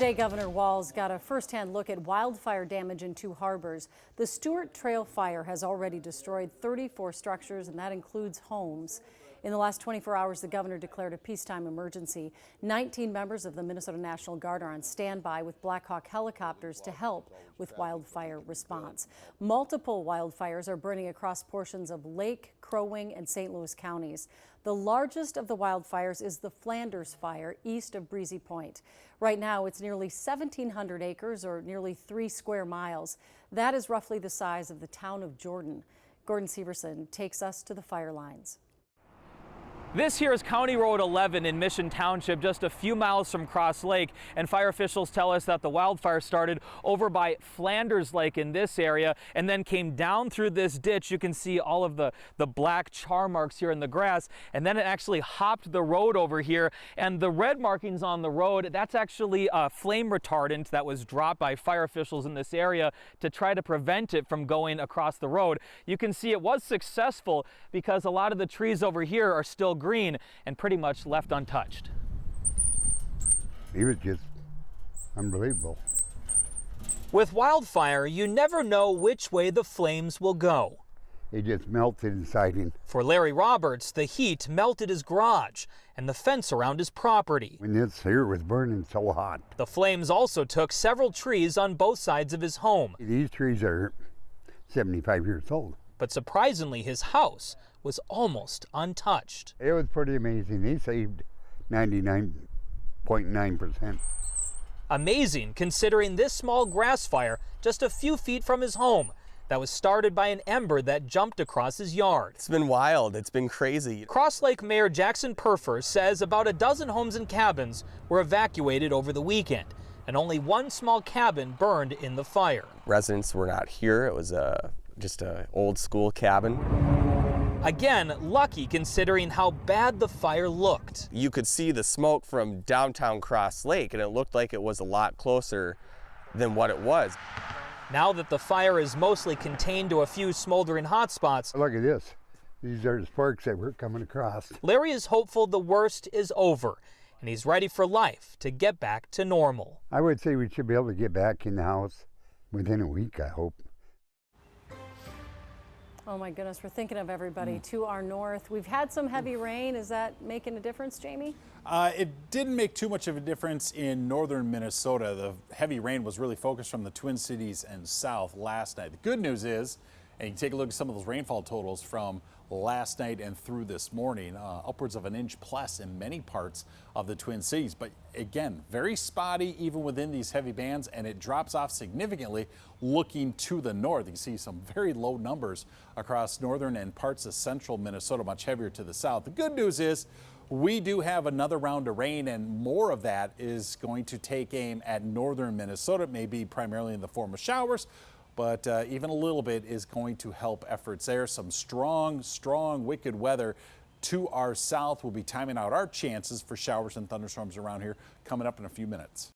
Today, Governor Walz got a first-hand look at wildfire damage in two harbors. The Stewart Trail fire has already destroyed 34 structures, and that includes homes. In the last 24 hours, the governor declared a peacetime emergency. 19 members of the Minnesota National Guard are on standby with Black Hawk helicopters to help with wildfire response. Multiple wildfires are burning across portions of Lake, Crow Wing, and St. Louis counties. The largest of the wildfires is the Flanders Fire east of Breezy Point. Right now, it's nearly 1,700 acres, or nearly 3 square miles. That is roughly the size of the town of Jordan. Gordon Severson takes us to the fire lines. This here is County Road 11 in Mission Township, just a few miles from Cross Lake, and fire officials tell us that the wildfire started over by Flanders Lake in this area and then came down through this ditch. You can see all of the black char marks here in the grass, and then it actually hopped the road over here, and the red markings on the road, that's actually a flame retardant that was dropped by fire officials in this area to try to prevent it from going across the road. You can see it was successful because a lot of the trees over here are still green and pretty much left untouched. It was just unbelievable. With wildfire, you never know which way the flames will go. It just melted inside him. For Larry Roberts, the heat melted his garage and the fence around his property. When this here was burning so hot. The flames also took several trees on both sides of his home. These trees are 75 years old. But surprisingly, his house was almost untouched. It was pretty amazing. He saved 99.9%. Amazing considering this small grass fire just a few feet from his home that was started by an ember that jumped across his yard. It's been wild. It's been crazy. Cross Lake Mayor Jackson Purfer says about a dozen homes and cabins were evacuated over the weekend, and only one small cabin burned in the fire. Residents were not here. It was just an old school cabin. Again, lucky considering how bad the fire looked. You could see the smoke from downtown Cross Lake, and it looked like it was a lot closer than what it was. Now that the fire is mostly contained to a few smoldering hotspots, Look at this. These are the sparks that were coming across. Larry is hopeful the worst is over, and he's ready for life to get back to normal. I would say we should be able to get back in the house within a week, I hope. Oh my goodness, we're thinking of everybody to our north. We've had some heavy rain. Is that making a difference, Jamie? It didn't make too much of a difference in northern Minnesota. The heavy rain was really focused from the Twin Cities and south last night. The good news is, and you can take a look at some of those rainfall totals from last night and through this morning, upwards of an inch plus in many parts of the Twin Cities. But again, very spotty even within these heavy bands, and it drops off significantly looking to the north. You can see some very low numbers across northern and parts of central Minnesota, much heavier to the south. The good news is we do have another round of rain, and more of that is going to take aim at northern Minnesota. It may be primarily in the form of showers, but even a little bit is going to help efforts there. Some strong, wicked weather to our south. We'll be timing out our chances for showers and thunderstorms around here coming up in a few minutes.